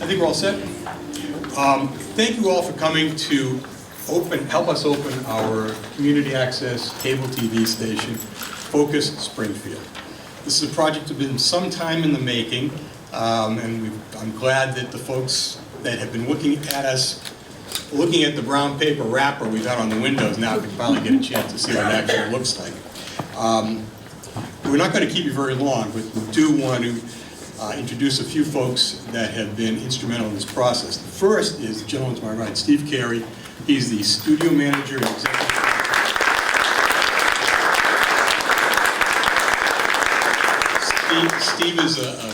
think we're all set. Thank you all for coming to help us open our community access cable TV station, Focus Springfield. This is a project that's been some time in the making, and I'm glad that the folks that have been looking at us, looking at the brown paper wrapper we've got on the windows now can finally get a chance to see what it actually looks like. We're not going to keep you very long, but we do want to introduce a few folks that have been instrumental in this process. The first is the gentleman to my right, Steve Kerry. He's the studio manager and executive. Steve is a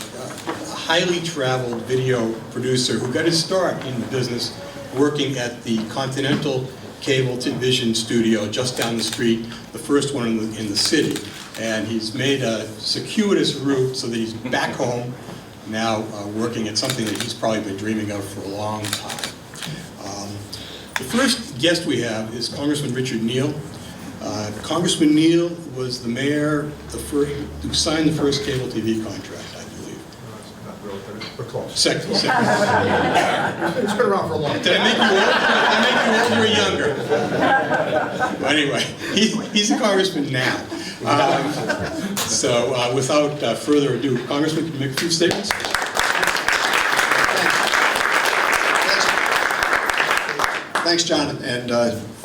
highly traveled video producer who got his start in the business working at the Continental Cable Television Studio just down the street, the first one in the city. And he's made a circuitous route so that he's back home now working at something that he's probably been dreaming of for a long time. The first guest we have is Congressman Richard Neal. Congressman Neal was the mayor who signed the first cable TV contract, I believe. Not really, but close. Second. It's been around for a long time. Did I make you older or younger? But anyway, he's a congressman now. So without further ado, Congressman, can you make a few statements? Thanks, John, and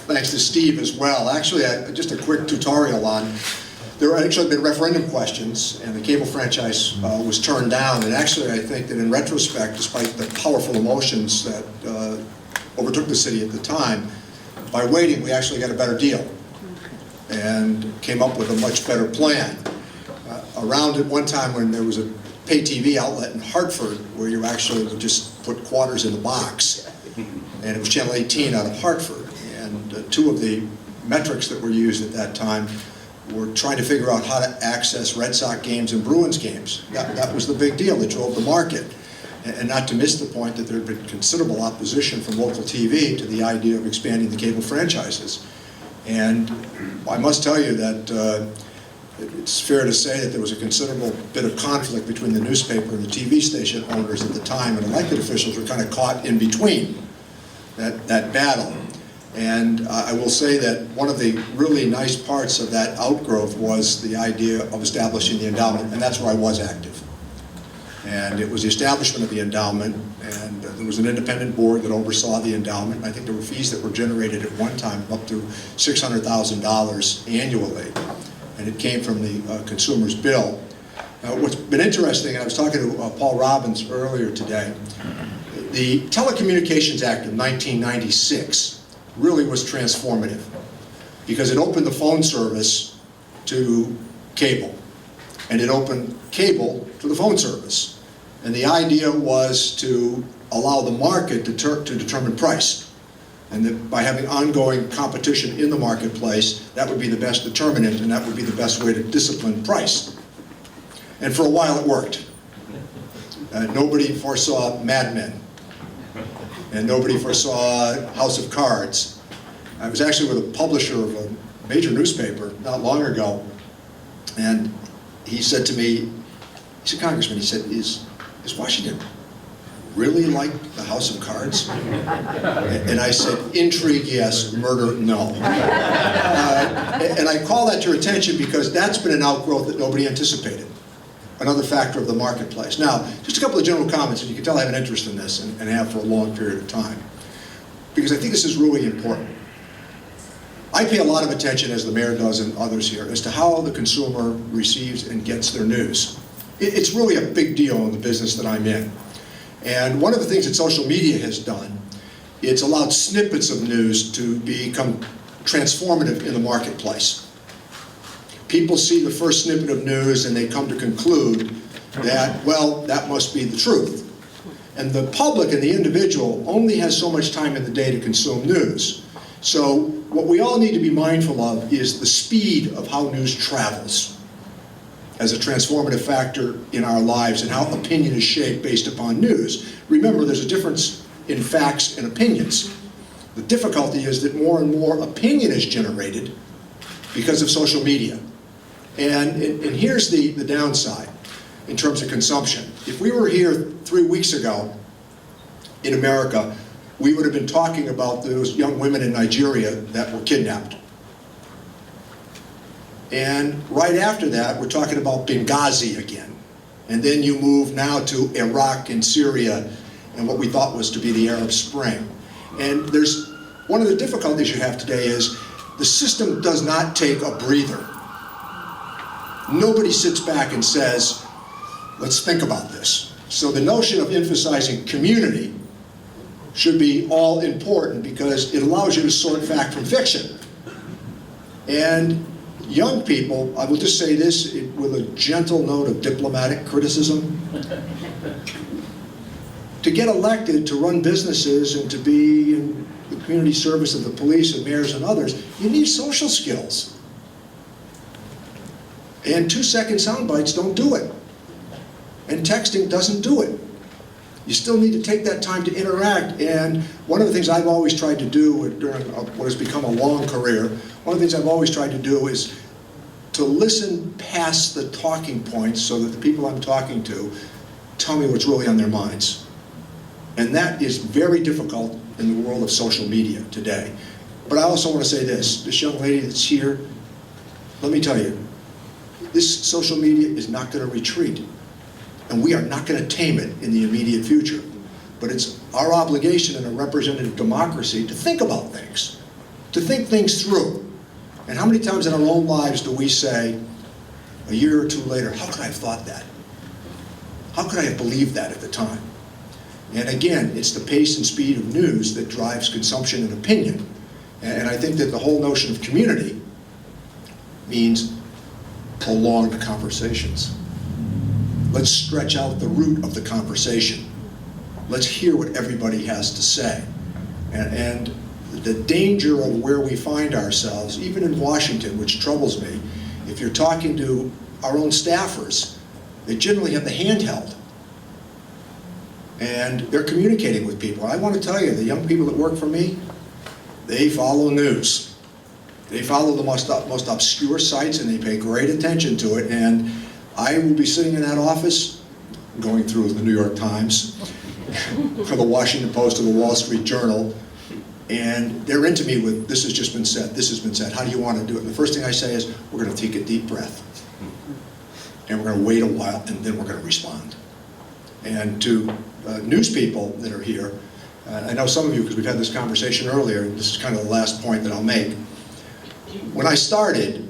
thanks to Steve as well. Actually, just a quick tutorial on, there had actually been referendum questions, and the cable franchise was turned down. And actually, I think that in retrospect, despite the powerful emotions that overtook the city at the time, by waiting, we actually got a better deal and came up with a much better plan. Around at one time when there was a pay TV outlet in Hartford where you actually would just put quarters in the box, and it was Channel 18 out of Hartford. And two of the metrics that were used at that time were trying to figure out how to access Red Sox games and Bruins games. That was the big deal that drove the market. And not to miss the point that there had been considerable opposition from local TV to the idea of expanding the cable franchises. And I must tell you that it's fair to say that there was a considerable bit of conflict between the newspaper and the TV station owners at the time, and elected officials were kind of caught in between that battle. And I will say that one of the really nice parts of that outgrowth was the idea of establishing the endowment, and that's where I was active. And it was the establishment of the endowment, and there was an independent board that oversaw the endowment. I think there were fees that were generated at one time up to $600,000 annually, and it came from the consumer's bill. Now, what's been interesting, and I was talking to Paul Robbins earlier today, the Telecommunications Act of 1996 really was transformative because it opened the phone service to cable, and it opened cable to the phone service. And the idea was to allow the market to determine price, and that by having ongoing competition in the marketplace, that would be the best determinant, and that would be the best way to discipline price. And for a while it worked. Nobody foresaw Mad Men, and nobody foresaw House of Cards. I was actually with a publisher of a major newspaper not long ago, and he said to me, he said, Congressman, he said, is Washington really like the House of Cards? And I said, intrigue, yes, murder, no. And I call that to your attention because that's been an outgrowth that nobody anticipated. Another factor of the marketplace. Now, just a couple of general comments, and you can tell I have an interest in this and have for a long period of time, because I think this is really important. I pay a lot of attention, as the mayor does and others here, as to how the consumer receives and gets their news. It's really a big deal in the business that I'm in. And one of the things that social media has done, it's allowed snippets of news to become transformative in the marketplace. People see the first snippet of news and they come to conclude that, well, that must be the truth. And the public and the individual only has so much time in the day to consume news. So what we all need to be mindful of is the speed of how news travels as a transformative factor in our lives and how opinion is shaped based upon news. Remember, there's a difference in facts and opinions. The difficulty is that more and more opinion is generated because of social media. And here's the downside in terms of consumption. If we were here 3 weeks ago in America, we would have been talking about those young women in Nigeria that were kidnapped. And right after that, we're talking about Benghazi again. And then you move now to Iraq and Syria and what we thought was to be the Arab Spring. And there's one of the difficulties you have today is the system does not take a breather. Nobody sits back and says, let's think about this. So the notion of emphasizing community should be all important because it allows you to sort fact from fiction. And young people, I will just say this with a gentle note of diplomatic criticism, to get elected to run businesses and to be in the community service of the police and mayors and others, you need social skills. And 2-second sound bites don't do it. And texting doesn't do it. You still need to take that time to interact. And one of the things I've always tried to do during what has become a long career, one of the things I've always tried to do is to listen past the talking points so that the people I'm talking to tell me what's really on their minds. And that is very difficult in the world of social media today. But I also want to say this young lady that's here, let me tell you, this social media is not going to retreat. And we are not going to tame it in the immediate future. But it's our obligation in a representative democracy to think about things, to think things through. And how many times in our own lives do we say, a year or two later, how could I have thought that? How could I have believed that at the time? And again, it's the pace and speed of news that drives consumption and opinion. And I think that the whole notion of community means prolonged conversations. Let's stretch out the root of the conversation. Let's hear what everybody has to say. And the danger of where we find ourselves, even in Washington, which troubles me, if you're talking to our own staffers, they generally have the handheld. And they're communicating with people. I want to tell you, the young people that work for me, they follow news. They follow the most obscure sites and they pay great attention to it. And I will be sitting in that office, going through the New York Times, or the Washington Post, or the Wall Street Journal, and they're into me with, this has just been said, this has been said, how do you want to do it? And the first thing I say is, we're going to take a deep breath, and we're going to wait a while, and then we're going to respond. And to news people that are here, I know some of you, because we've had this conversation earlier, and this is kind of the last point that I'll make. When I started,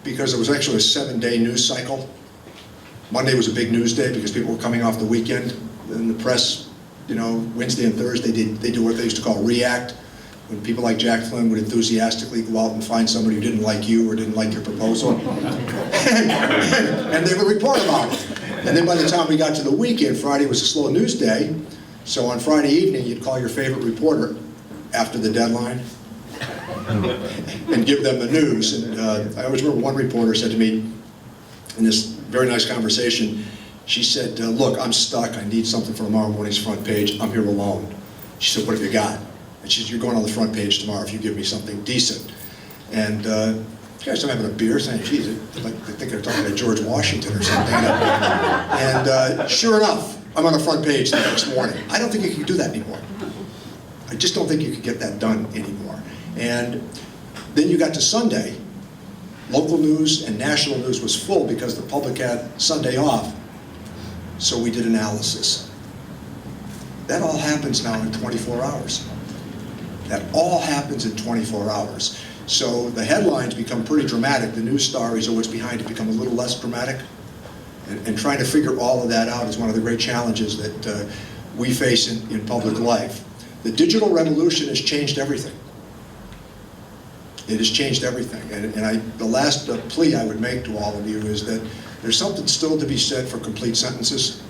because it was actually a 7-day news cycle, Monday was a big news day because people were coming off the weekend, and the press, Wednesday and Thursday, they do what they used to call react, when people like Jack Flynn would enthusiastically go out and find somebody who didn't like you or didn't like your proposal, and they would report about it. And then by the time we got to the weekend, Friday was a slow news day, so on Friday evening, you'd call your favorite reporter after the deadline and give them the news. And I always remember one reporter said to me in this very nice conversation, she said, look, I'm stuck. I need something for tomorrow morning's front page. I'm here alone. She said, what have you got? And she said, you're going on the front page tomorrow if you give me something decent. And guys, I'm having a beer saying, geez, I think they're talking to George Washington or something. And sure enough, I'm on the front page the next morning. I don't think you can do that anymore. I just don't think you could get that done anymore. And then you got to Sunday. Local news and national news was full because the public had Sunday off. So we did analysis. That all happens now in 24 hours. That all happens in 24 hours. So the headlines become pretty dramatic. The news stories or what's behind it become a little less dramatic. And trying to figure all of that out is one of the great challenges that we face in public life. The digital revolution has changed everything. It has changed everything. And the last plea I would make to all of you is that there's something still to be said for complete sentences,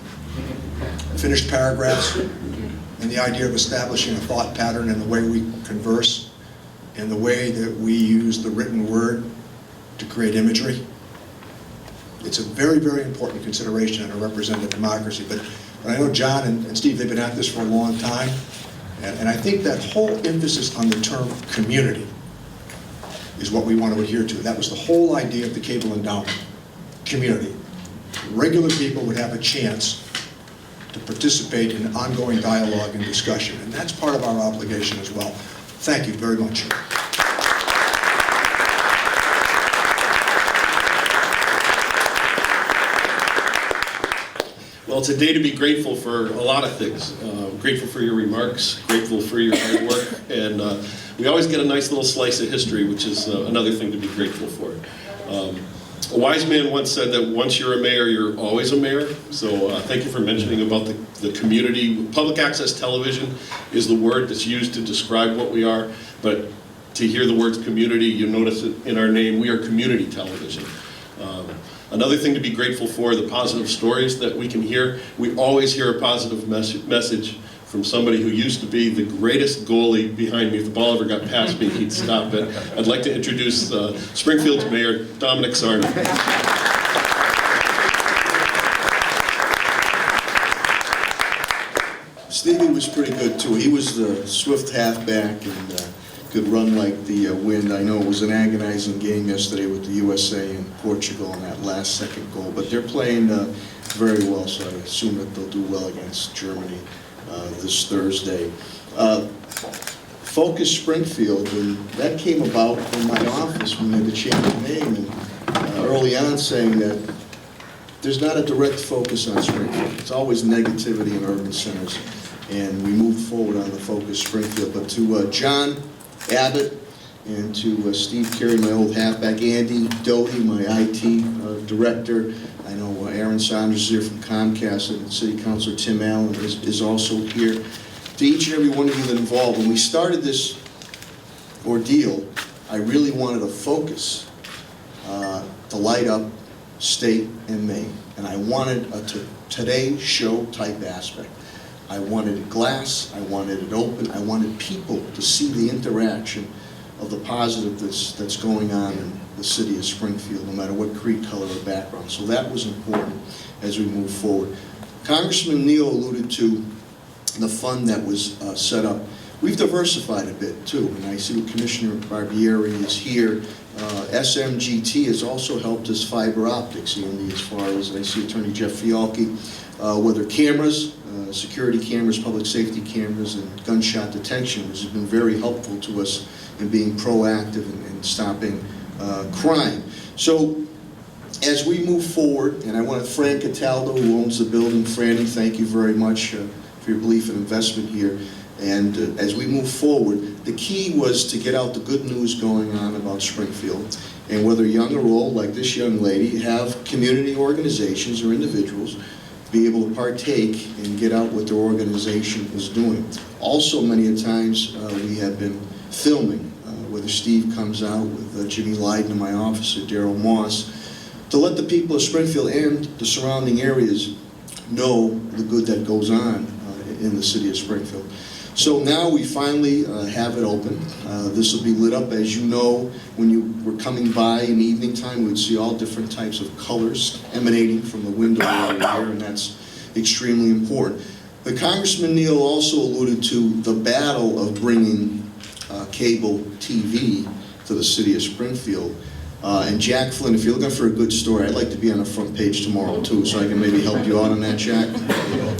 finished paragraphs, and the idea of establishing a thought pattern in the way we converse, and the way that we use the written word to create imagery. It's a very, very important consideration in a representative democracy. But I know John and Steve, they've been at this for a long time, and I think that whole emphasis on the term community is what we want to adhere to. That was the whole idea of the cable endowment. Community. Regular people would have a chance to participate in ongoing dialogue and discussion. And that's part of our obligation as well. Thank you very much. Well, it's a day to be grateful for a lot of things. Grateful for your remarks, grateful for your hard work, and we always get a nice little slice of history, which is another thing to be grateful for. A wise man once said that once you're a mayor, you're always a mayor. So thank you for mentioning about the community. Public access television is the word that's used to describe what we are, but to hear the words community, you notice it in our name. We are community television. Another thing to be grateful for, the positive stories that we can hear. We always hear a positive message from somebody who used to be the greatest goalie behind me. If the ball ever got past me, he'd stop it. I'd like to introduce Springfield's Mayor, Dominic Sarna. Stevie was pretty good too. He was the swift halfback and could run like the wind. I know it was an agonizing game yesterday with the USA and Portugal on that last second goal, but they're playing very well, so I assume that they'll do well against Germany this Thursday. Focus Springfield, and that came about in my office when they had to change the name, and early on saying that there's not a direct focus on Springfield. It's always negativity in urban centers, and we moved forward on the Focus Springfield. But to John Abbott and to Steve Kerry, my old halfback, Andy Doty, my IT director. I know Aaron Saunders is here from Comcast, and City Councilor Tim Allen is also here. To each and every one of you that involved, when we started this ordeal, I really wanted a focus to light up state and Maine, and I wanted a Today Show type aspect. I wanted it glass, I wanted it open, I wanted people to see the interaction of the positive that's going on in the city of Springfield, no matter what creed, color, or background. So that was important as we move forward. Congressman Neal alluded to the fund that was set up. We've diversified a bit too, and I see Commissioner Barbieri is here. SMGT has also helped us fiber optics, Andy, as far as I see Attorney Jeff Fialki, whether cameras, security cameras, public safety cameras, and gunshot detection, which has been very helpful to us in being proactive and stopping crime. So as we move forward, and I want to Fran Cataldo, who owns the building, Franny, thank you very much for your belief and investment here. And as we move forward, the key was to get out the good news going on about Springfield, and whether young or old, like this young lady, have community organizations or individuals be able to partake and get out what their organization is doing. Also, many a times we have been filming, whether Steve comes out with Jimmy Lyden in my office or Daryl Moss, to let the people of Springfield and the surrounding areas know the good that goes on in the city of Springfield. So now we finally have it open. This will be lit up, as you know, when you were coming by in the evening time, we'd see all different types of colors emanating from the window area here, and that's extremely important. But Congressman Neal also alluded to the battle of bringing cable TV to the city of Springfield. And Jack Flynn, if you're looking for a good story, I'd like to be on the front page tomorrow too, so I can maybe help you out on that, Jack.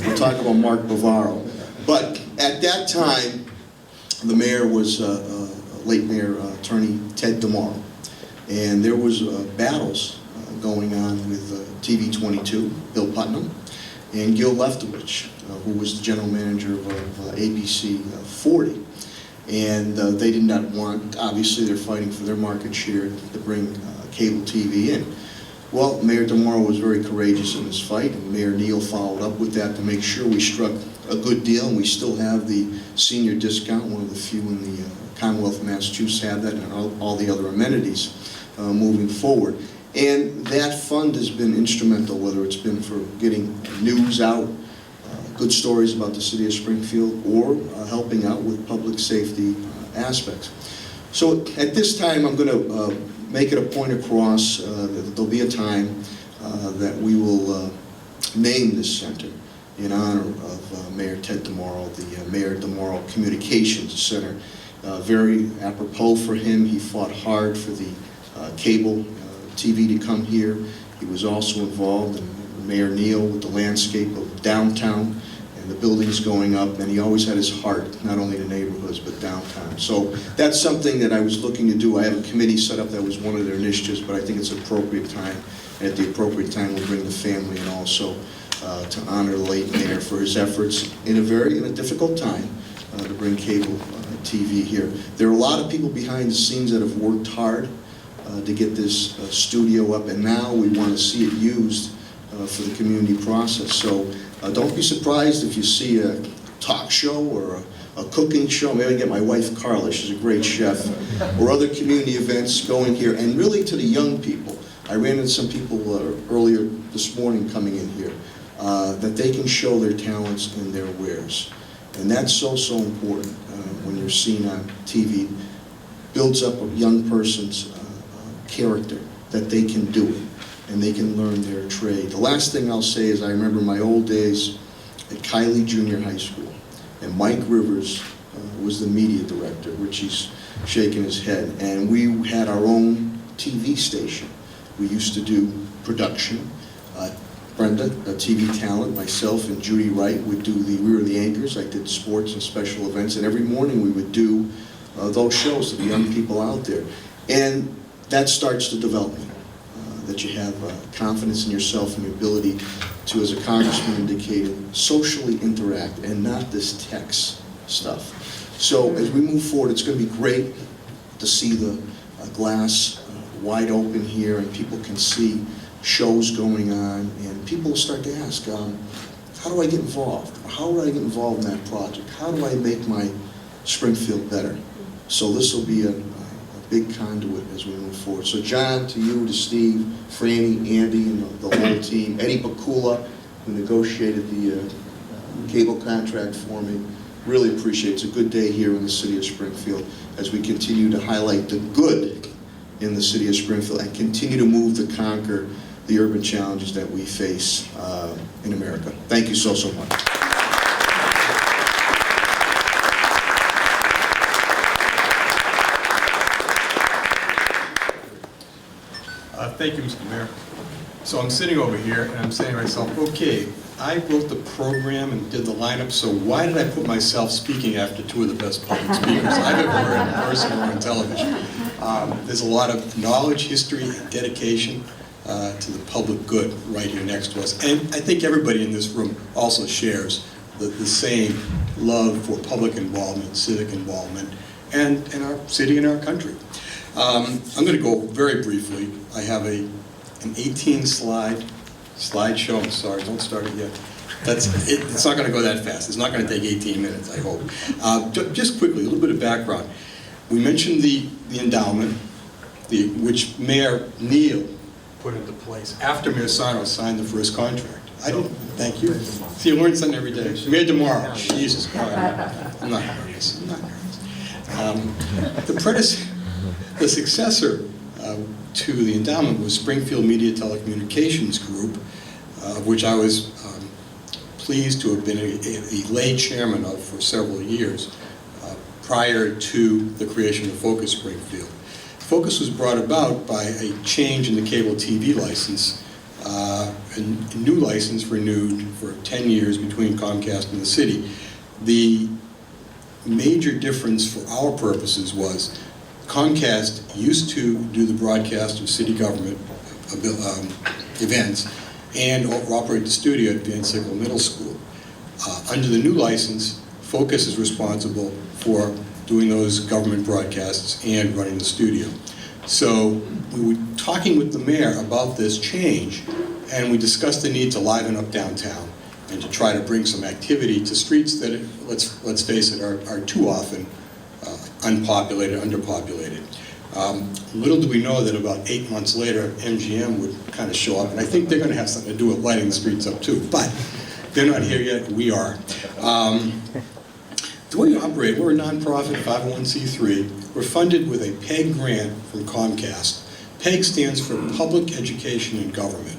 We'll talk about Mark Bavaro. But at that time, the mayor was late Mayor Attorney Ted DeMauro. And there was battles going on with TV 22, Bill Putnam, and Gil Leftowich, who was the general manager of ABC 40. And they did not want, obviously they're fighting for their market share to bring cable TV in. Well, Mayor DeMauro was very courageous in this fight, and Mayor Neal followed up with that to make sure we struck a good deal, and we still have the senior discount, one of the few in the Commonwealth of Massachusetts have that, and all the other amenities moving forward. And that fund has been instrumental, whether it's been for getting news out, good stories about the city of Springfield, or helping out with public safety aspects. So at this time, I'm going to make it a point across that there'll be a time that we will name this center in honor of Mayor Ted DeMauro, the Mayor DeMauro Communications Center. Very apropos for him. He fought hard for the cable TV to come here. He was also involved in Mayor Neal with the landscape of downtown and the buildings going up, and he always had his heart, not only the neighborhoods, but downtown. So that's something that I was looking to do. I have a committee set up that was one of their initiatives, but I think it's appropriate time, and at the appropriate time, we'll bring the family in also to honor the late mayor for his efforts in a difficult time to bring cable TV here. There are a lot of people behind the scenes that have worked hard to get this studio up, and now we want to see it used for the community process. So don't be surprised if you see a talk show or a cooking show. Maybe I get my wife Carla, she's a great chef, or other community events going here, and really to the young people. I ran into some people earlier this morning coming in here, that they can show their talents and their wares. And that's so important when you're seen on TV. Builds up a young person's character, that they can do it, and they can learn their trade. The last thing I'll say is I remember my old days at Kylie Junior High School, and Mike Rivers was the media director, Richie's shaking his head, and we had our own TV station. We used to do production. Brenda, a TV talent, myself and Judy Wright would do we were the anchors. I did sports and special events, and every morning we would do those shows to the young people out there. And that starts the development, that you have confidence in yourself and your ability to, as a congressman indicated, socially interact and not this text stuff. So as we move forward, it's going to be great to see the glass wide open here, and people can see shows going on, and people start to ask, how do I get involved? How do I get involved in that project? How do I make my Springfield better? So this will be a big conduit as we move forward. So John, to you, to Steve, Franny, Andy, and the whole team, Eddie Bakula, who negotiated the cable contract for me, really appreciate it. It's a good day here in the city of Springfield as we continue to highlight the good in the city of Springfield and continue to move to conquer the urban challenges that we face in America. Thank you so much. Thank you, Mr. Mayor. So I'm sitting over here and I'm saying to myself, okay, I wrote the program and did the lineup, so why did I put myself speaking after two of the best public speakers I've ever heard in person or on television? There's a lot of knowledge, history, and dedication to the public good right here next to us. And I think everybody in this room also shares the same love for public involvement, civic involvement, and our city and our country. I'm going to go very briefly. I have an 18-slide slideshow. I'm sorry, don't start it yet. It's not going to go that fast. It's not going to take 18 minutes, I hope. Just quickly, a little bit of background. We mentioned the endowment, which Mayor Neal put into place after Mayor Sarno signed the first contract. I don't, thank you. See, you learn something every day. Mayor tomorrow, Jesus Christ. I'm not nervous. The successor to the endowment was Springfield Media Telecommunications Group, of which I was pleased to have been a lay chairman of for several years prior to the creation of Focus Springfield. Focus was brought about by a change in the cable TV license, a new license renewed for 10 years between Comcast and the city. The major difference for our purposes was Comcast used to do the broadcast of city government events and operate the studio at Van Sickle Middle School. Under the new license, Focus is responsible for doing those government broadcasts and running the studio. So we were talking with the mayor about this change, and we discussed the need to liven up downtown and to try to bring some activity to streets that, let's face it, are too often unpopulated, underpopulated. Little do we know that about 8 months later, MGM would kind of show up, and I think they're going to have something to do with lighting the streets up too, but they're not here yet, we are. The way we operate, we're a nonprofit 501c3. We're funded with a PEG grant from Comcast. PEG stands for Public Education and Government,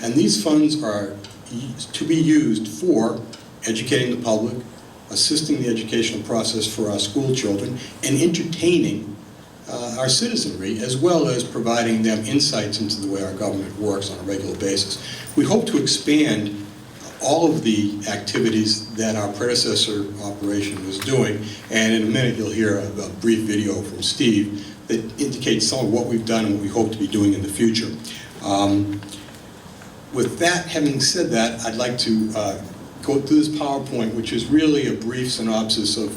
and these funds are to be used for educating the public, assisting the educational process for our school children, and entertaining our citizenry, as well as providing them insights into the way our government works on a regular basis. We hope to expand all of the activities that our predecessor operation was doing, and in a minute you'll hear a brief video from Steve that indicates some of what we've done and what we hope to be doing in the future. With that, having said that, I'd like to go through this PowerPoint, which is really a brief synopsis of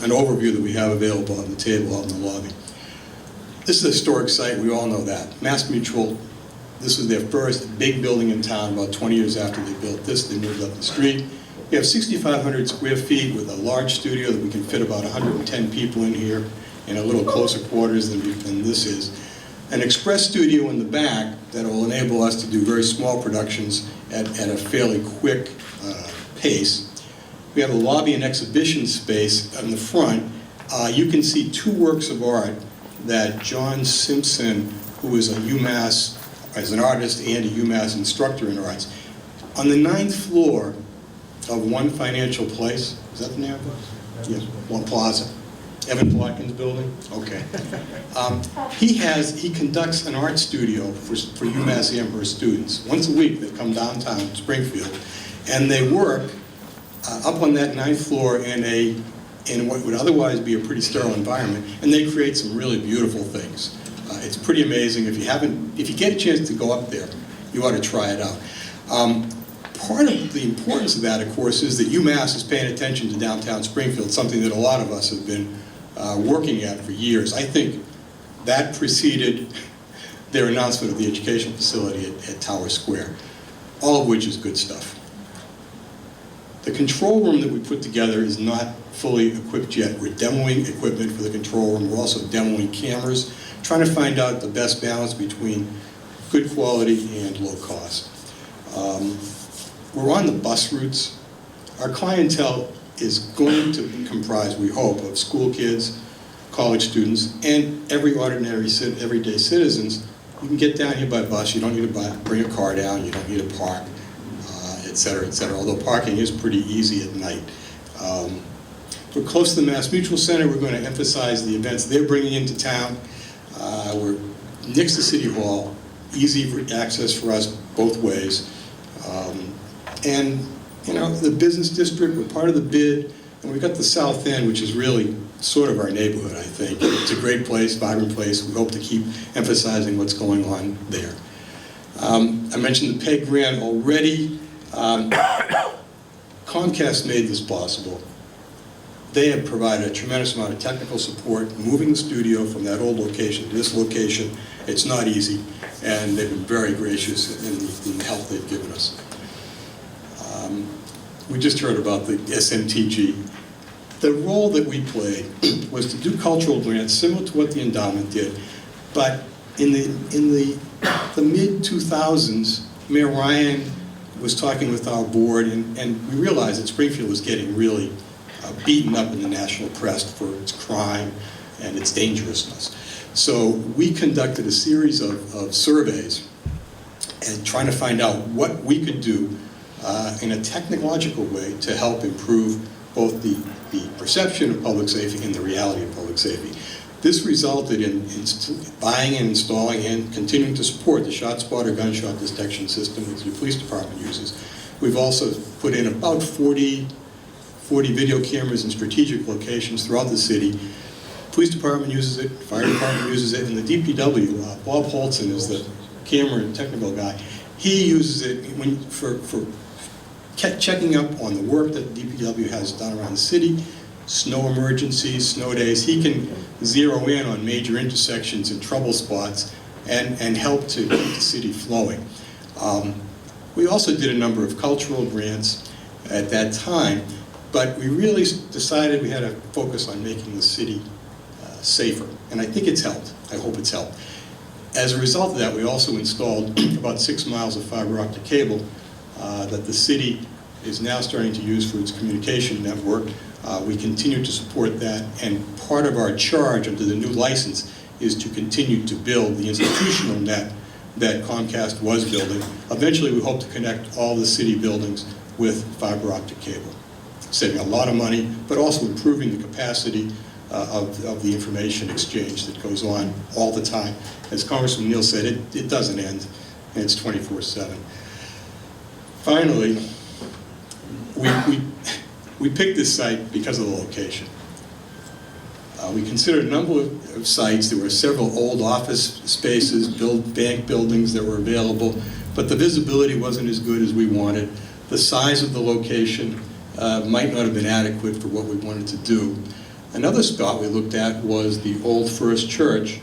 an overview that we have available on the table out in the lobby. This is a historic site, we all know that. MassMutual, this was their first big building in town. About 20 years after they built this, they moved up the street. We have 6,500 square feet with a large studio that we can fit about 110 people in here in a little closer quarters than this is. An express studio in the back that will enable us to do very small productions at a fairly quick pace. We have a lobby and exhibition space in the front. You can see two works of art that John Simpson, who is a UMass, as an artist and a UMass instructor in arts, on the 9th floor of One Financial Place, is that the name of it? Yes, One Plaza. Evan Plotkin's building? Okay. He conducts an art studio for UMass Amherst students. Once a week they come downtown to Springfield and they work up on that 9th floor in what would otherwise be a pretty sterile environment, and they create some really beautiful things. It's pretty amazing. If you get a chance to go up there, you ought to try it out. Part of the importance of that, of course, is that UMass is paying attention to downtown Springfield, something that a lot of us have been working at for years. I think that preceded their announcement of the educational facility at Tower Square, all of which is good stuff. The control room that we put together is not fully equipped yet. We're demoing equipment for the control room. We're also demoing cameras, trying to find out the best balance between good quality and low cost. We're on the bus routes. Our clientele is going to comprise, we hope, of school kids, college students, and everyday citizens. You can get down here by bus. You don't need to bring a car down. You don't need to park, et cetera, et cetera, although parking is pretty easy at night. We're close to the MassMutual Center. We're going to emphasize the events they're bringing into town. We're next to City Hall, easy access for us both ways. And you know, the business district, we're part of the bid, and we've got the South End, which is really sort of our neighborhood, I think. It's a great place, vibrant place. We hope to keep emphasizing what's going on there. I mentioned the PEG grant already. Comcast made this possible. They have provided a tremendous amount of technical support, moving the studio from that old location to this location. It's not easy, and they've been very gracious in the help they've given us. We just heard about the SMTG. The role that we played was to do cultural grants similar to what the endowment did, but in the mid-2000s, Mayor Ryan was talking with our board, and we realized that Springfield was getting really beaten up in the national press for its crime and its dangerousness. So we conducted a series of surveys and trying to find out what we could do in a technological way to help improve both the perception of public safety and the reality of public safety. This resulted in buying and installing and continuing to support the ShotSpotter gunshot detection system that the police department uses. We've also put in about 40 video cameras in strategic locations throughout the city. Police department uses it, fire department uses it, and the DPW, Bob Holtzen is the camera and technical guy. He uses it for checking up on the work that the DPW has done around the city, snow emergencies, snow days. He can zero in on major intersections and trouble spots and help to keep the city flowing. We also did a number of cultural grants at that time, but we really decided we had to focus on making the city safer, and I think it's helped. I hope it's helped. As a result of that, we also installed about 6 miles of fiber optic cable that the city is now starting to use for its communication network. We continue to support that, and part of our charge under the new license is to continue to build the institutional net that Comcast was building. Eventually, we hope to connect all the city buildings with fiber optic cable, saving a lot of money, but also improving the capacity of the information exchange that goes on all the time. As Congressman Neal said, it doesn't end, and it's 24/7. Finally, we picked this site because of the location. We considered a number of sites. There were several old office spaces, bank buildings that were available, but the visibility wasn't as good as we wanted. The size of the location might not have been adequate for what we wanted to do. Another spot we looked at was the old First Church.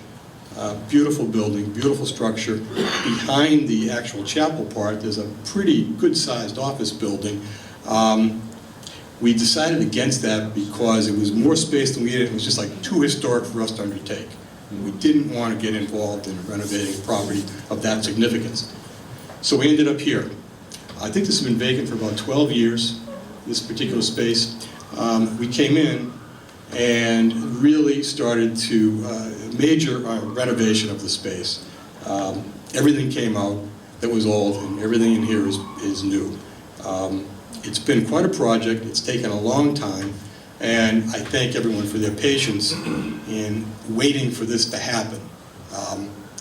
Beautiful building, beautiful structure. Behind the actual chapel part, there's a pretty good-sized office building. We decided against that because it was more space than we needed. It was just like too historic for us to undertake. And we didn't want to get involved in renovating property of that significance. So we ended up here. I think this has been vacant for about 12 years, this particular space. We came in and really started to major renovation of the space. Everything came out that was old, and everything in here is new. It's been quite a project. It's taken a long time, and I thank everyone for their patience in waiting for this to happen.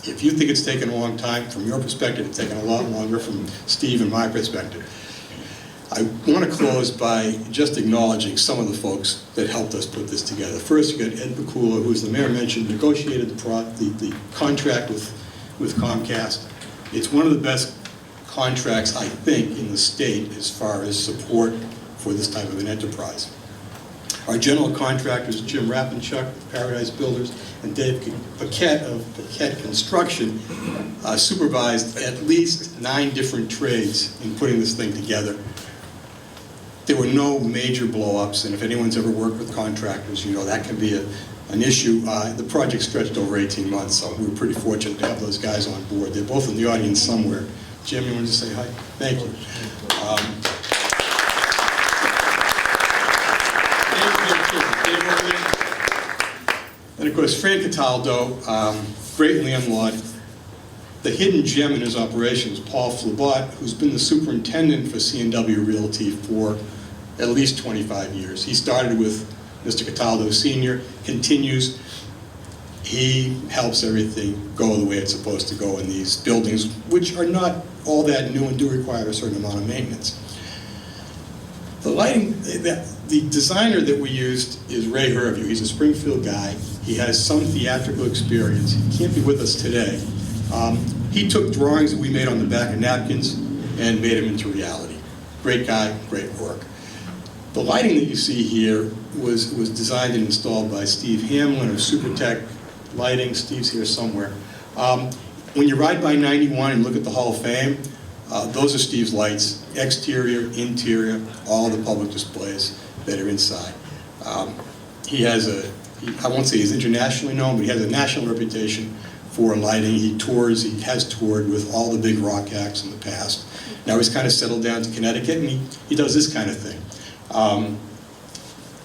If you think it's taken a long time, from your perspective, it's taken a lot longer from Steve and my perspective. I want to close by just acknowledging some of the folks that helped us put this together. First, you got Ed Bakula, who, as the mayor mentioned, negotiated the contract with Comcast. It's one of the best contracts, I think, in the state as far as support for this type of an enterprise. Our general contractors, Jim Rappenchuk of Paradise Builders and Dave Paquette of Paquette Construction, supervised at least 9 different trades in putting this thing together. There were no major blow-ups, and if anyone's ever worked with contractors, you know that can be an issue. The project stretched over 18 months, so we were pretty fortunate to have those guys on board. They're both in the audience somewhere. Jim, you want to say hi? Thank you. And of course, Fran Cataldo, great landlord. The hidden gem in his operation is Paul Flaubot, who's been the superintendent for C&W Realty for at least 25 years. He started with Mr. Cataldo Sr., continues. He helps everything go the way it's supposed to go in these buildings, which are not all that new and do require a certain amount of maintenance. The lighting, the designer that we used is Ray Herview. He's a Springfield guy. He has some theatrical experience. He can't be with us today. He took drawings that we made on the back of napkins and made them into reality. Great guy, great work. The lighting that you see here was designed and installed by Steve Hamlin of Supertech Lighting. Steve's here somewhere. When you ride by 91 and look at the Hall of Fame, those are Steve's lights, exterior, interior, all the public displays that are inside. He has I won't say he's internationally known, but he has a national reputation for lighting. He has toured with all the big rock acts in the past. Now he's kind of settled down to Connecticut, and he does this kind of thing.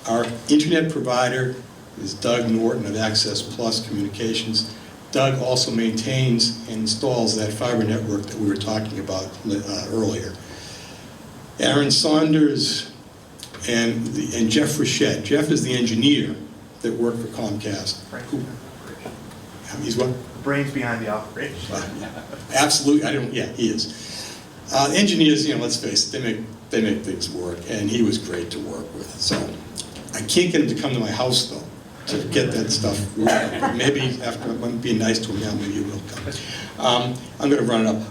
Our internet provider is Doug Norton of Access Plus Communications. Doug also maintains and installs that fiber network that we were talking about earlier. Aaron Saunders and Jeff Frechette. Jeff is the engineer that worked for Comcast. He's what? The brains behind the operation. Absolutely, yeah, he is. Engineers, let's face it, they make things work, and he was great to work with. So I can't get him to come to my house, though, to get that stuff working. But maybe after I'm being nice to him now, maybe he will come. I'm going to run it up.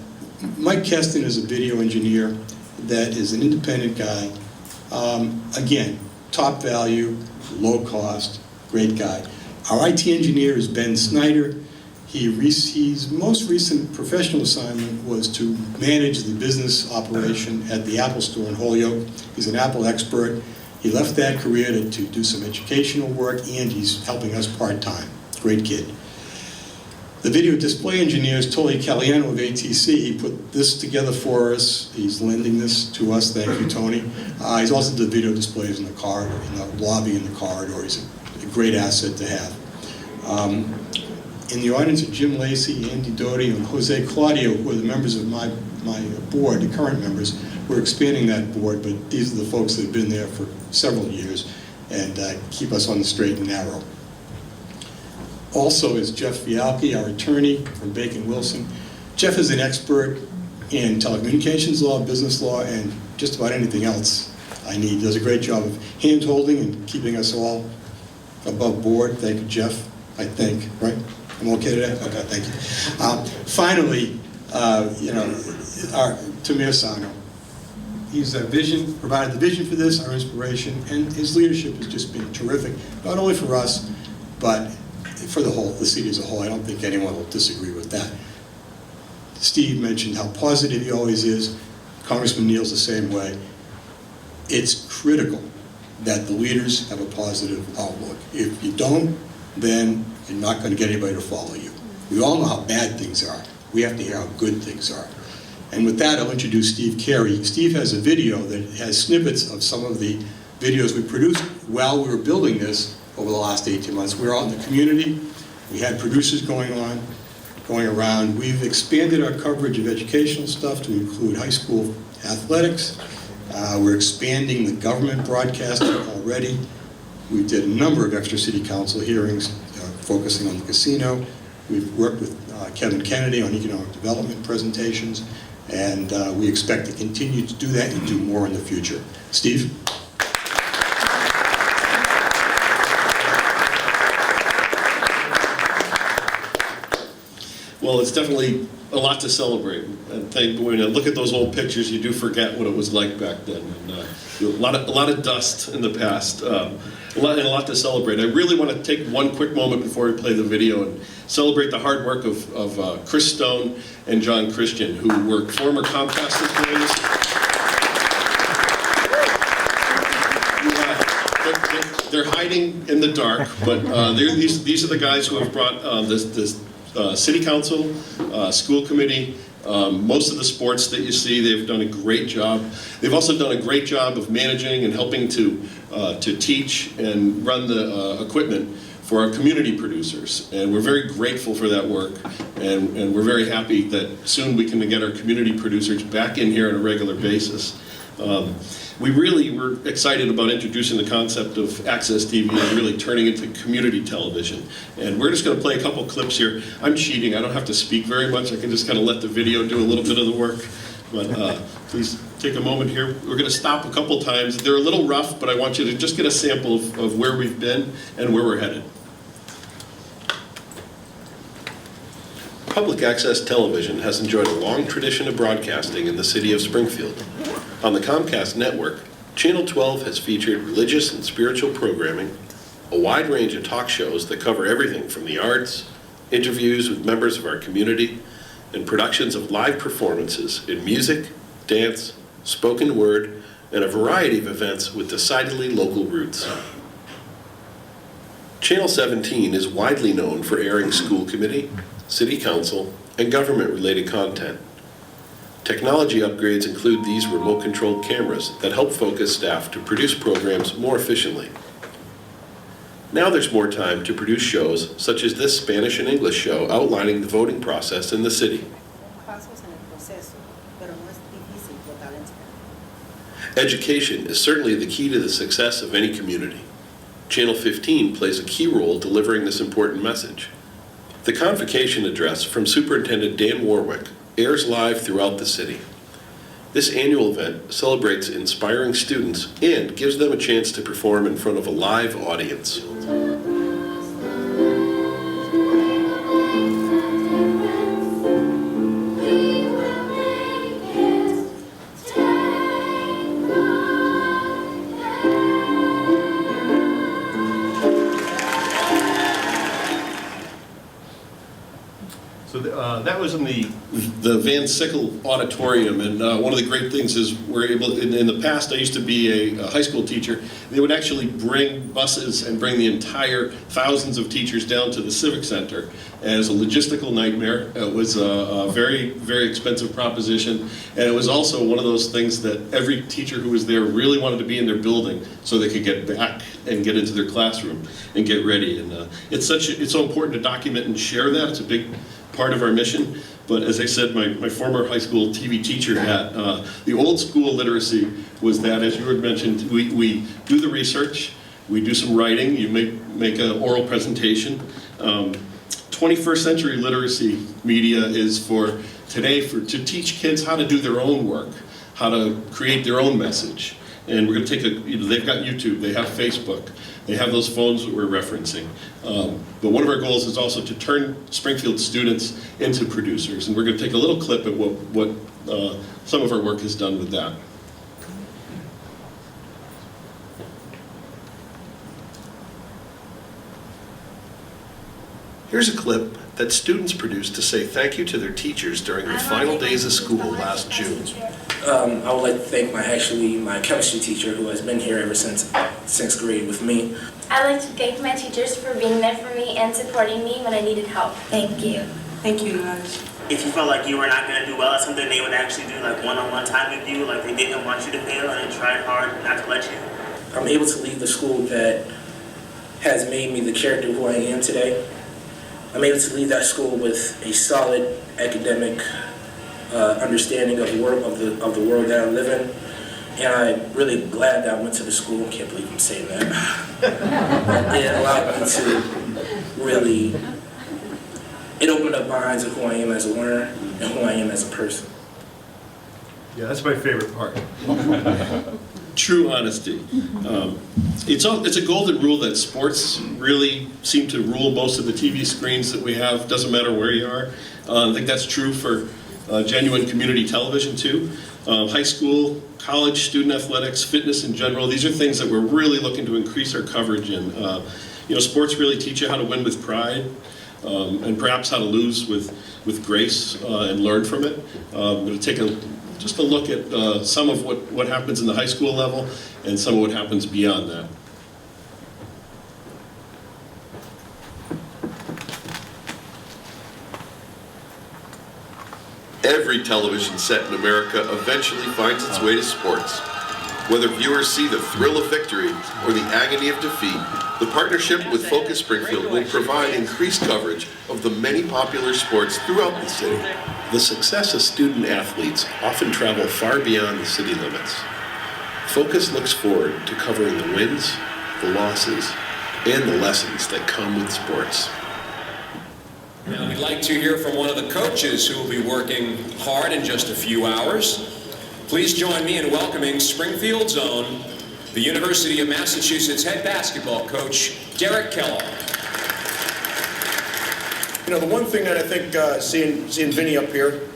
Mike Keston is a video engineer that is an independent guy. Again, top value, low cost, great guy. Our IT engineer is Ben Snyder. His most recent professional assignment was to manage the business operation at the Apple store in Holyoke. He's an Apple expert. He left that career to do some educational work, and he's helping us part-time. Great kid. The video display engineer is Tony Caliano of ATC. He put this together for us. He's lending this to us. Thank you, Tony. He's also did video displays in the corridor, in the lobby, in the corridor. He's a great asset to have. In the audience are Jim Lacey, Andy Doty, and Jose Claudio, who are the members of my board, the current members. We're expanding that board, but these are the folks that have been there for several years and keep us on the straight and narrow. Also is Jeff Fialki, our attorney from Bacon Wilson. Jeff is an expert in telecommunications law, business law, and just about anything else I need. He does a great job of hand-holding and keeping us all above board. Thank you, Jeff, I think, right? I'm okay today? Okay, thank you. Finally, our Tamir Sano. He's provided the vision for this, our inspiration, and his leadership has just been terrific, not only for us, but for the city as a whole. I don't think anyone will disagree with that. Steve mentioned how positive he always is. Congressman Neal's the same way. It's critical that the leaders have a positive outlook. If you don't, then you're not going to get anybody to follow you. We all know how bad things are. We have to hear how good things are. And with that, I'll introduce Steve Kerry. Steve has a video that has snippets of some of the videos we produced while we were building this over the last 18 months. We were out in the community. We had producers going around. We've expanded our coverage of educational stuff to include high school athletics. We're expanding the government broadcasting already. We did a number of extra city council hearings focusing on the casino. We've worked with Kevin Kennedy on economic development presentations, and we expect to continue to do that and do more in the future. Steve? Well, it's definitely a lot to celebrate. And when you look at those old pictures, you do forget what it was like back then. And, a lot of dust in the past, a lot to celebrate. I really want to take one quick moment before we play the video and celebrate the hard work of Chris Stone and John Christian, who were former Comcast employees. They're hiding in the dark, but these are the guys who have brought this city council, school committee, most of the sports that you see. They've done a great job. They've also done a great job of managing and helping to teach and run the equipment for our community producers. And we're very grateful for that work, and we're very happy that soon we can get our community producers back in here on a regular basis. We really were excited about introducing the concept of Access TV and really turning it into community television. And we're just going to play a couple clips here. I'm cheating. I don't have to speak very much. I can just kind of let the video do a little bit of the work. But please take a moment here. We're going to stop a couple times. They're a little rough, but I want you to just get a sample of where we've been and where we're headed. Public access television has enjoyed a long tradition of broadcasting in the city of Springfield. On the Comcast network, Channel 12 has featured religious and spiritual programming, a wide range of talk shows that cover everything from the arts, interviews with members of our community, and productions of live performances in music, dance, spoken word, and a variety of events with decidedly local roots. Channel 17 is widely known for airing school committee, city council, and government-related content. Technology upgrades include these remote-controlled cameras that help focus staff to produce programs more efficiently. Now there's more time to produce shows such as this Spanish and English show outlining the voting process in the city. Education is certainly the key to the success of any community. Channel 15 plays a key role delivering this important message. The convocation address from Superintendent Dan Warwick airs live throughout the city. This annual event celebrates inspiring students and gives them a chance to perform in front of a live audience. So that was in the Van Sickle Auditorium, and one of the great things is we're able, in the past I used to be a high school teacher, they would actually bring buses and bring the entire thousands of teachers down to the Civic Center. And it was a logistical nightmare. It was a very, very expensive proposition, and it was also one of those things that every teacher who was there really wanted to be in their building so they could get back and get into their classroom and get ready. And it's so important to document and share that. It's a big part of our mission. But as I said, my former high school TV teacher hat, the old school literacy was that, as you had mentioned, we do the research, we do some writing, you make an oral presentation, 21st century literacy media is for today to teach kids how to do their own work, how to create their own message. And we're going to take they've got YouTube, they have Facebook, they have those phones that we're referencing. But one of our goals is also to turn Springfield students into producers. And we're going to take a little clip at what some of our work has done with that. Here's a clip that students produced to say thank you to their teachers during the final days of school last June. I would like to thank my chemistry teacher who has been here ever since 6th grade with me. I'd like to thank my teachers for being there for me and supporting me when I needed help. Thank you. Thank you, guys. If you felt like you were not going to do well at something, they would actually do like one-on-one time with you, like they didn't want you to fail and they tried hard not to let you. I'm able to leave the school that has made me the character who I am today. I'm able to leave that school with a solid academic understanding of the world that I live in, and I'm really glad that I went to the school. I can't believe I'm saying that. It allowed me to really, it opened up my eyes of who I am as a learner and who I am as a person. Yeah, that's my favorite part. True honesty. It's a golden rule that sports really seem to rule most of the TV screens that we have, doesn't matter where you are. I think that's true for genuine community television too. High school, college, student athletics, fitness in general, these are things that we're really looking to increase our coverage in. Sports really teach you how to win with pride, and perhaps how to lose with grace and learn from it. I'm going to take just a look at some of what happens in the high school level and some of what happens beyond that. Every television set in America eventually finds its way to sports. Whether viewers see the thrill of victory or the agony of defeat, the partnership with Focus Springfield will provide increased coverage of the many popular sports throughout the city. The success of student athletes often travel far beyond the city limits. Focus looks forward to covering the wins, the losses, and the lessons that come with sports. Now we'd like to hear from one of the coaches who will be working hard in just a few hours. Please join me in welcoming Springfield's own, the University of Massachusetts head basketball coach, Derek Kellogg. You know, the one thing that I think seeing Vinny up here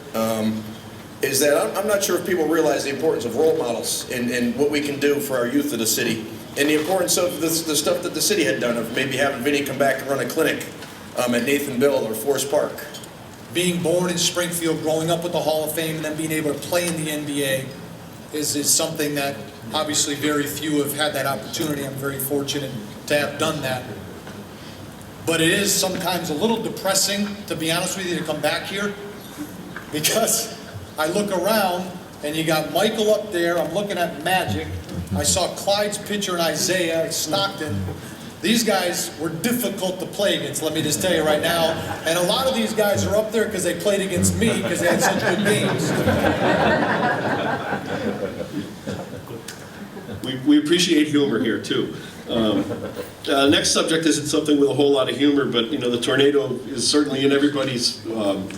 is that I'm not sure if people realize the importance of role models and what we can do for our youth of the city, and the importance of the stuff that the city had done of maybe having Vinny come back and run a clinic at Nathanville or Forest Park. Being born in Springfield, growing up with the Hall of Fame, and then being able to play in the NBA is something that obviously very few have had that opportunity. I'm very fortunate to have done that. But it is sometimes a little depressing, to be honest with you, to come back here, because I look around and you got Michael up there, I'm looking at Magic, I saw Clyde's pitcher and Isaiah at Stockton. These guys were difficult to play against, let me just tell you right now. And a lot of these guys are up there because they played against me because they had such good games. We appreciate humor here too. Next subject isn't something with a whole lot of humor, but the tornado is certainly in everybody's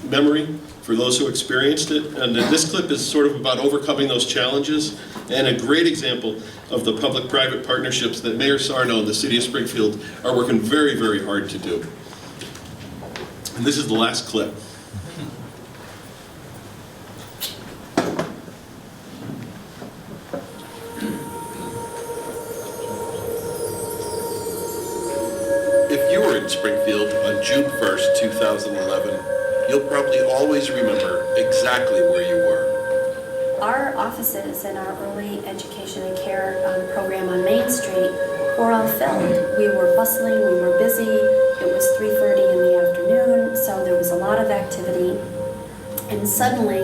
memory for those who experienced it. And this clip is sort of about overcoming those challenges and a great example of the public-private partnerships that Mayor Sarno and the City of Springfield are working very, very hard to do. And this is the last clip. If you were in Springfield on June 1st, 2011, you'll probably always remember exactly where you were. Our offices and our early education and care program on Main Street were all filled. We were bustling, we were busy. It was 3:30 in the afternoon, so there was a lot of activity. And suddenly,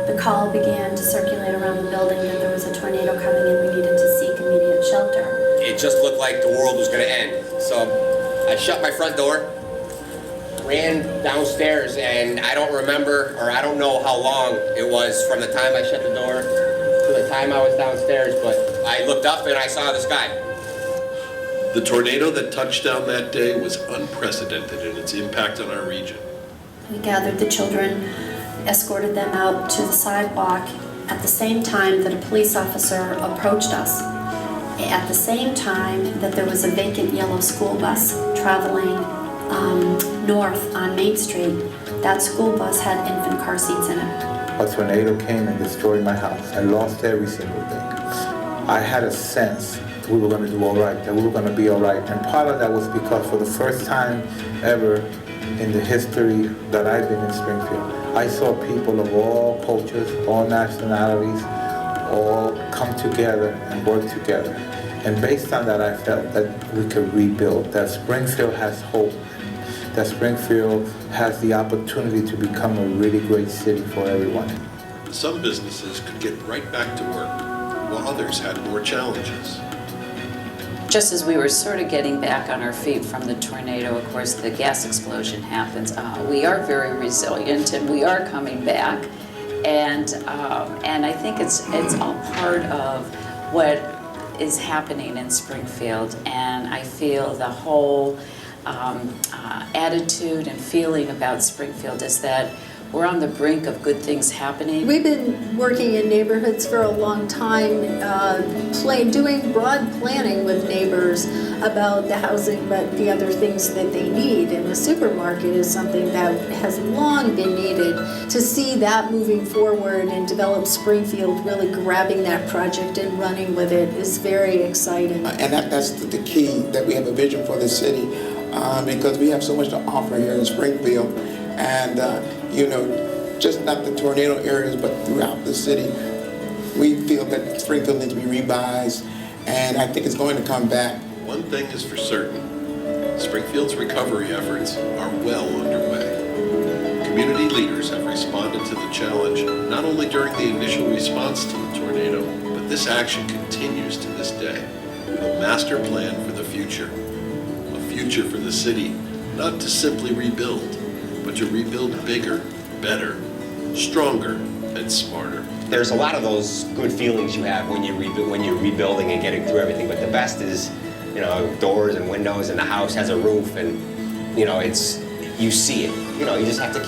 the call began to circulate around the building that there was a tornado coming and we needed to seek immediate shelter. It just looked like the world was going to end. So I shut my front door, ran downstairs, and I don't remember, or I don't know how long it was from the time I shut the door to the time I was downstairs, but I looked up and I saw the sky. The tornado that touched down that day was unprecedented in its impact on our region. We gathered the children, escorted them out to the sidewalk at the same time that a police officer approached us. At the same time that there was a vacant yellow school bus traveling north on Main Street. That school bus had infant car seats in it. A tornado came and destroyed my house. I lost every single thing. I had a sense that we were going to do all right, that we were going to be all right. And part of that was because for the first time ever in the history that I've been in Springfield, I saw people of all cultures, all nationalities, all come together and work together. And based on that, I felt that we could rebuild, that Springfield has hope, that Springfield has the opportunity to become a really great city for everyone. Some businesses could get right back to work, while others had more challenges. Just as we were sort of getting back on our feet from the tornado, of course, the gas explosion happens. We are very resilient, and we are coming back. And I think it's all part of what is happening in Springfield. And I feel the whole attitude and feeling about Springfield is that we're on the brink of good things happening. We've been working in neighborhoods for a long time, doing broad planning with neighbors about the housing, but the other things that they need. And the supermarket is something that has long been needed. To see that moving forward and develop Springfield really grabbing that project and running with it is very exciting. And that's the key, that we have a vision for the city, because we have so much to offer here in Springfield. And just not the tornado areas, but throughout the city, we feel that Springfield needs to be revised, and I think it's going to come back. One thing is for certain, Springfield's recovery efforts are well underway. Community leaders have responded to the challenge not only during the initial response to the tornado, but this action continues to this day with a master plan for the future. A future for the city, not to simply rebuild, but to rebuild bigger, better, stronger, and smarter. There's a lot of those good feelings you have when you're rebuilding and getting through everything, but the best is, doors and windows, and the house has a roof, and you see it. You just have to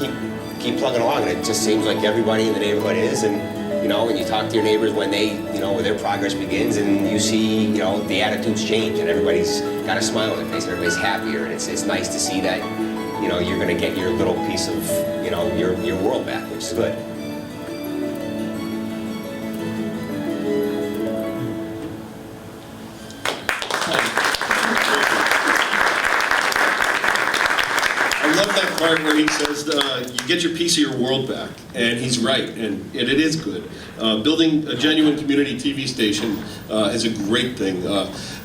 keep plugging along, and it just seems like everybody in the neighborhood is, and when you talk to your neighbors when when their progress begins, and you see the attitudes change, and everybody's got a smile on their face, and everybody's happier, and it's nice to see that you're going to get your little piece of your world back, which is good. I love that part where he says you get your piece of your world back, and he's right, and it is good. Building a genuine community TV station is a great thing.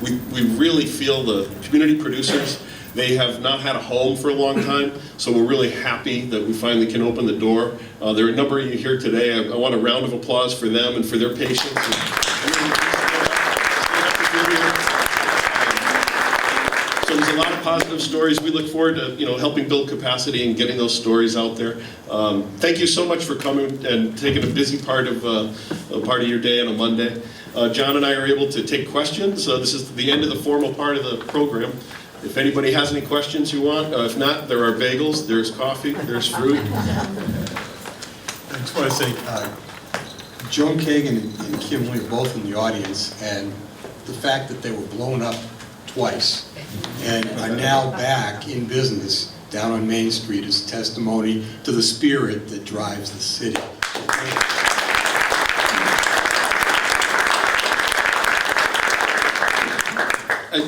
We really feel the community producers, they have not had a home for a long time, so we're really happy that we finally can open the door. There are a number of you here today. I want a round of applause for them and for their patience. So there's a lot of positive stories. We look forward to helping build capacity and getting those stories out there. Thank you so much for coming and taking a busy part of your day on a Monday. John and I are able to take questions. This is the end of the formal part of the program. If anybody has any questions you want, if not, there are bagels, there's coffee, there's fruit. I just want to say, Joan Kagan and Kim Lee are both in the audience, and the fact that they were blown up twice and are now back in business down on Main Street is testimony to the spirit that drives the city.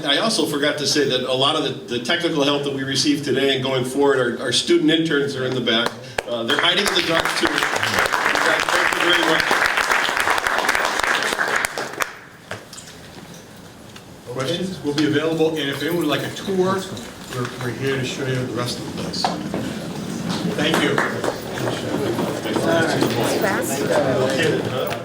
I also forgot to say that a lot of the technical help that we receive today and going forward, our student interns are in the back. They're hiding in the dark too. Thank you very much. Questions will be available, and if anyone would like a tour, we're here to show you the rest of the place. Thank you. Fast.